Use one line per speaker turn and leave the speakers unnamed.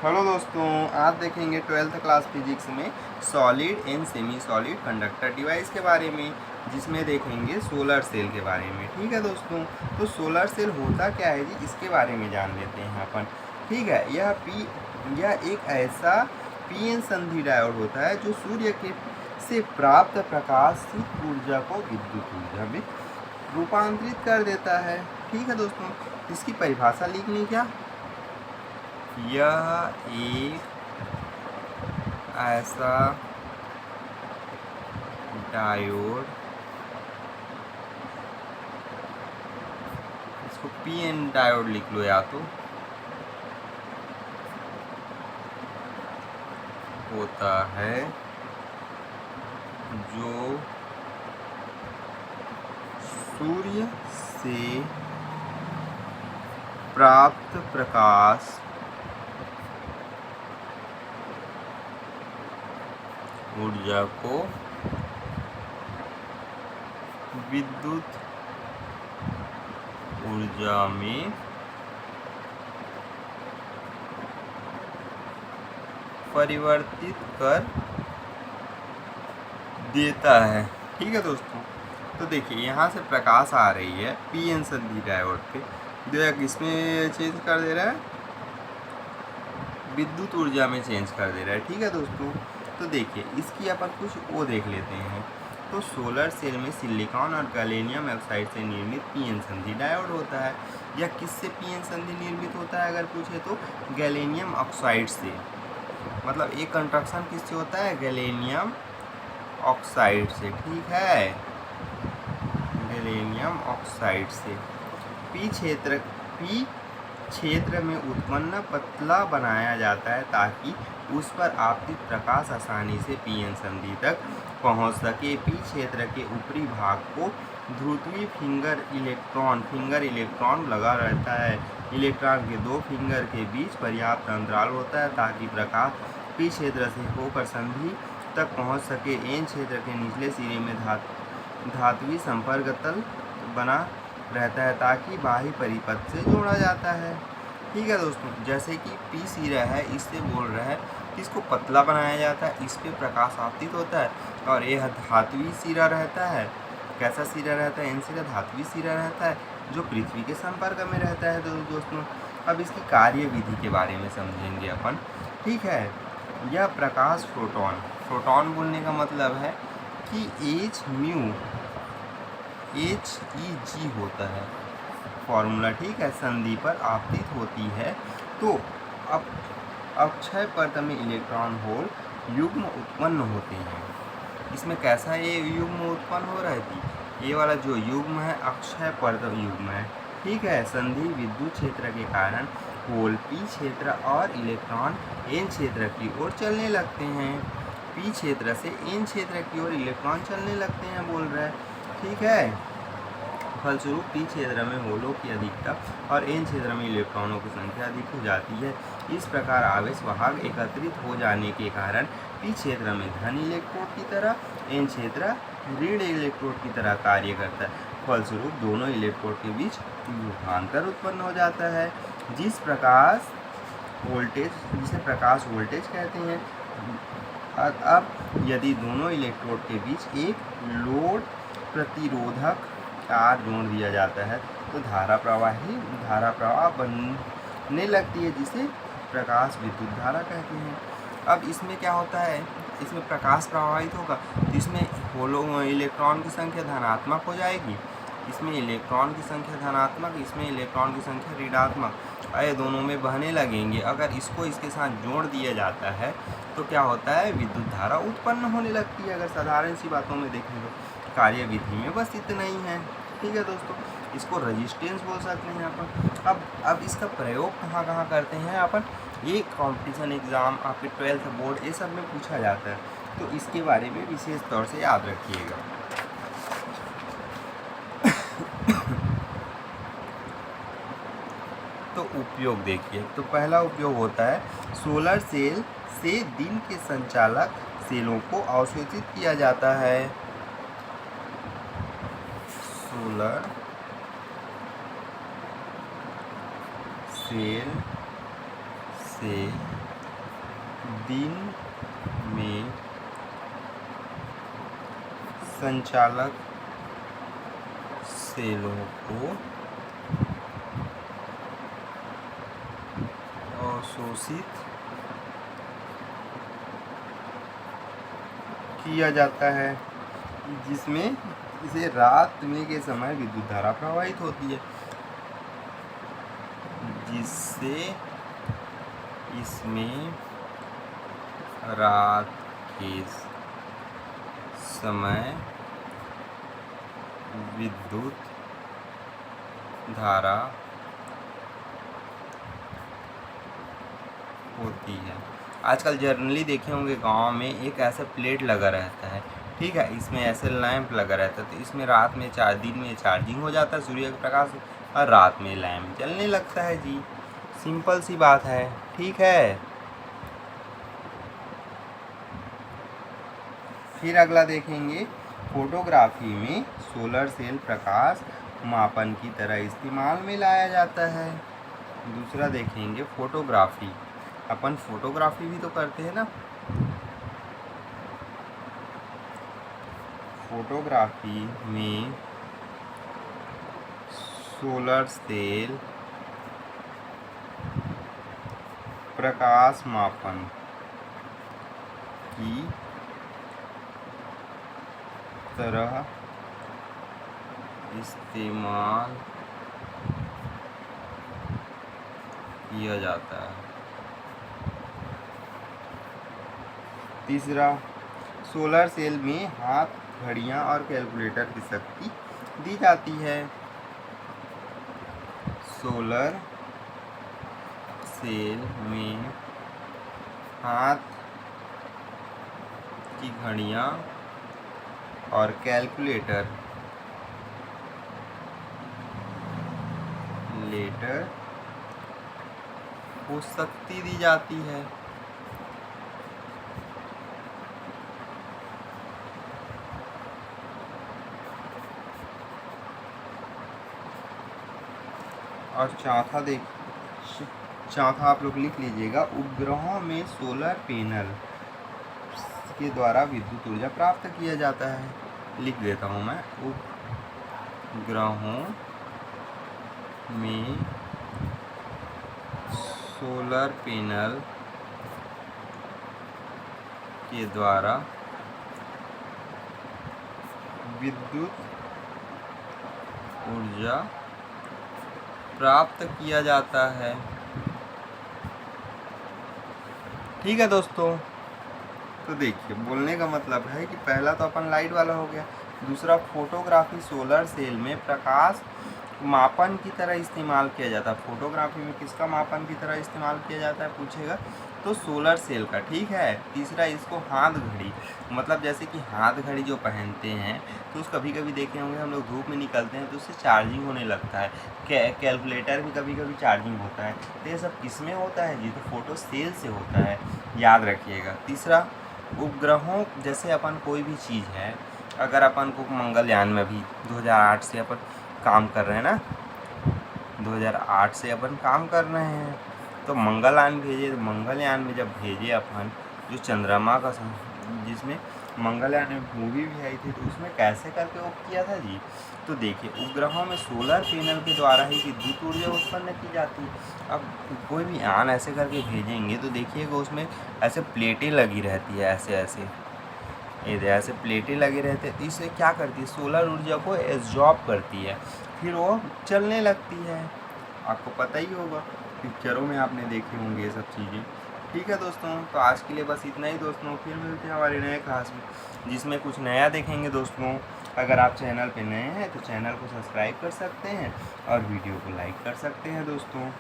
Hello दोस्तों, आज देखेंगे 12th क्लास फिजिक्स में solid and semi solid conductor device के बारे में, जिसमें देखेंगे सोलर सेल के बारे में। ठीक है दोस्तों, तो सोलर सेल होता क्या है जी, इसके बारे में जान लेते हैं अपन। ठीक है, यह एक ऐसा पीएन संधि डायोड होता है जो सूर्य के से प्राप्त प्रकाशित ऊर्जा को विद्युत ऊर्जा में रूपांतरित कर देता है। ठीक है दोस्तों, इसकी परिभाषा लिखनी क्या, यह एक ऐसा डायोड, इसको पीएन डायोड लिख लो या तो, होता है जो सूर्य से प्राप्त प्रकाश ऊर्जा को विद्युत ऊर्जा में परिवर्तित कर देता है। ठीक है दोस्तों, तो देखिए यहाँ से प्रकाश आ रही है पीएन संधि डायोड पे, जो किसमें चेंज कर दे रहा है, विद्युत ऊर्जा में चेंज कर दे रहा है। ठीक है दोस्तों, तो देखिए इसकी अपन कुछ वो देख लेते हैं। तो सोलर सेल में सिलिकॉन और गैलियम ऑक्साइड से निर्मित पीएन संधि डायोड होता है। यह किससे पीएन संधि निर्मित होता है अगर पूछे तो गैलियम ऑक्साइड से, मतलब एक कंस्ट्रक्शन किससे होता है, गैलियम ऑक्साइड से। ठीक है, गैलियम ऑक्साइड से पी क्षेत्र में उत्पन्न पतला बनाया जाता है ताकि उस पर आपतित प्रकाश आसानी से पीएन संधि तक पहुंच सके। पी क्षेत्र के ऊपरी भाग को ध्रुवीय फिंगर इलेक्ट्रॉन लगा रहता है। इलेक्ट्रॉन के दो फिंगर के बीच पर्याप्त अंतराल होता है ताकि प्रकाश पी क्षेत्र से होकर संधि तक पहुंच सके। एन क्षेत्र के निचले सिरे में धात्विक संपर्क तल बना रहता है ताकि बाह्य परिपथ से जोड़ा जाता है। ठीक है दोस्तों, जैसे कि पी सिरा है, इससे बोल रहा है कि इसको पतला बनाया जाता है, इस पे प्रकाश आपतित होता है, और यह धात्विक सिरा रहता है। कैसा सिरा रहता है, एन सिरा धात्विक सिरा रहता है जो पृथ्वी के संपर्क में रहता है। दोस्तों अब इसकी कार्य विधि के बारे में समझेंगे अपन। ठीक है, यह प्रकाश फोटोन बोलने का मतलब है कि HEG होता है फॉर्मूला। ठीक है, संधि पर आपतित होती है तो अब अक्षय परत में इलेक्ट्रॉन होल युग्म उत्पन्न होते हैं। इसमें कैसा ये युग्म उत्पन्न हो रहा है, ये वाला जो युग्म है अक्षय परत युग्म है। ठीक है, संधि विद्युत क्षेत्र के कारण होल पी क्षेत्र और इलेक्ट्रॉन एन क्षेत्र की ओर चलने लगते हैं। पी क्षेत्र से एन क्षेत्र की ओर इलेक्ट्रॉन चलने लगते हैं बोल रहा है। ठीक है, फलस्वरूप पी क्षेत्र में होलों की अधिकता और एन क्षेत्र में इलेक्ट्रॉनों की संख्या अधिक हो जाती है। इस प्रकार आवेश वाहक एकत्रित हो जाने के कारण पी क्षेत्र में धन इलेक्ट्रोड की तरह, एन क्षेत्र ऋण इलेक्ट्रोड की तरह कार्य करता है। फलस्वरूप दोनों इलेक्ट्रोड के बीच विभवांतर उत्पन्न हो जाता है, जिसे प्रकाश वोल्टेज कहते हैं। अब यदि दोनों इलेक्ट्रोड के बीच एक लोड प्रतिरोधक तार जोड़ दिया जाता है तो धारा प्रवाह बनने लगती है, जिसे प्रकाश विद्युत धारा कहते हैं। अब इसमें क्या होता है, इसमें प्रकाश प्रवाहित होगा तो इसमें होलो इलेक्ट्रॉन की संख्या धनात्मक हो जाएगी, इसमें इलेक्ट्रॉन की संख्या धनात्मक, इसमें इलेक्ट्रॉन की संख्या ऋणात्मक, ये दोनों में बहने लगेंगे। अगर इसको इसके साथ जोड़ दिया जाता है तो क्या होता है, विद्युत धारा उत्पन्न होने लगती है। अगर साधारण सी बातों में देखें तो कार्य विधि में बस इतना ही है। ठीक है दोस्तों, इसको रेजिस्टेंस बोल सकते हैं अपन। अब इसका प्रयोग कहाँ करते हैं अपन, ये कंपटीशन एग्ज़ाम आपके 12th बोर्ड ये सब में पूछा जाता है, तो इसके बारे में विशेष तौर से याद रखिएगा। तो उपयोग देखिए, तो पहला उपयोग होता है सोलर सेल से दिन के संचालक सेलों को अवशोषित किया जाता है। सोलर सेल से दिन में संचालक सेलों को अवशोषित किया जाता है, जिसमें इसे रात में के समय विद्युत धारा प्रवाहित होती है, जिससे इसमें रात के समय विद्युत धारा होती है। आजकल जर्नली देखे होंगे गांव में एक ऐसा प्लेट लगा रहता है, ठीक है, इसमें ऐसे लैंप लगा रहता है, तो इसमें रात में दिन में चार्जिंग हो जाता है सूर्य के प्रकाश से, और रात में लैंप जलने लगता है जी। सिंपल सी बात है, ठीक है। फिर अगला देखेंगे, फोटोग्राफी में सोलर सेल प्रकाश मापन की तरह इस्तेमाल में लाया जाता है। दूसरा देखेंगे, फोटोग्राफी, अपन फोटोग्राफी भी तो करते हैं ना। फोटोग्राफी में सोलर सेल प्रकाश मापन की तरह इस्तेमाल किया जाता है। तीसरा, सोलर सेल में हाथ घड़ियां और कैलकुलेटर की शक्ति दी जाती है। सोलर सेल में हाथ की घड़ियां और कैलकुलेटर को शक्ति दी जाती है। और चौथा आप लोग लिख लीजिएगा, उपग्रहों में सोलर पैनल के द्वारा विद्युत ऊर्जा प्राप्त किया जाता है। लिख देता हूँ मैं, उपग्रहों में सोलर पैनल के द्वारा विद्युत ऊर्जा प्राप्त किया जाता है। ठीक है दोस्तों, तो देखिए बोलने का मतलब है कि पहला तो अपन लाइट वाला हो गया, दूसरा फोटोग्राफी सोलर सेल में प्रकाश मापन की तरह इस्तेमाल किया जाता है। फोटोग्राफी में किसका मापन की तरह इस्तेमाल किया जाता है पूछेगा तो सोलर सेल का, ठीक है। तीसरा, इसको हाथ घड़ी, मतलब जैसे कि हाथ घड़ी जो पहनते हैं तो उस कभी कभी देखे होंगे हम लोग धूप में निकलते हैं तो उससे चार्जिंग होने लगता है। कैलकुलेटर भी कभी कभी चार्जिंग होता है। तो ये सब किस में होता है जी, तो फोटो सेल से होता है, याद रखिएगा। तीसरा, उपग्रहों, जैसे अपन कोई भी चीज़ है, अगर अपन को मंगलयान में भी 2008 से अपन काम कर रहे हैं ना, 2008 से अपन काम कर रहे हैं, तो मंगलयान भेजे, तो मंगलयान में जब भेजे अपन जो चंद्रमा का, जिसमें मंगलयान में मूवी भी आई थी, तो उसमें कैसे करके वो किया था जी, तो देखिए उपग्रहों में सोलर पैनल के द्वारा ही विद्युत ऊर्जा उत्पन्न की जाती है। अब कोई भी यान ऐसे करके भेजेंगे तो देखिएगा उसमें ऐसे प्लेटें लगी रहती है, ऐसे ऐसे ऐसे प्लेटें लगे रहते हैं, तो इससे क्या करती है, सोलर ऊर्जा को एब्जॉर्ब करती है, फिर वो चलने लगती है। आपको पता ही होगा, पिक्चरों में आपने देखे होंगे ये सब चीज़ें। ठीक है दोस्तों, तो आज के लिए बस इतना ही दोस्तों, फिर मिलते हैं हमारे नए क्लास में जिसमें कुछ नया देखेंगे दोस्तों। अगर आप चैनल पे नए हैं तो चैनल को सब्सक्राइब कर सकते हैं और वीडियो को लाइक कर सकते हैं दोस्तों।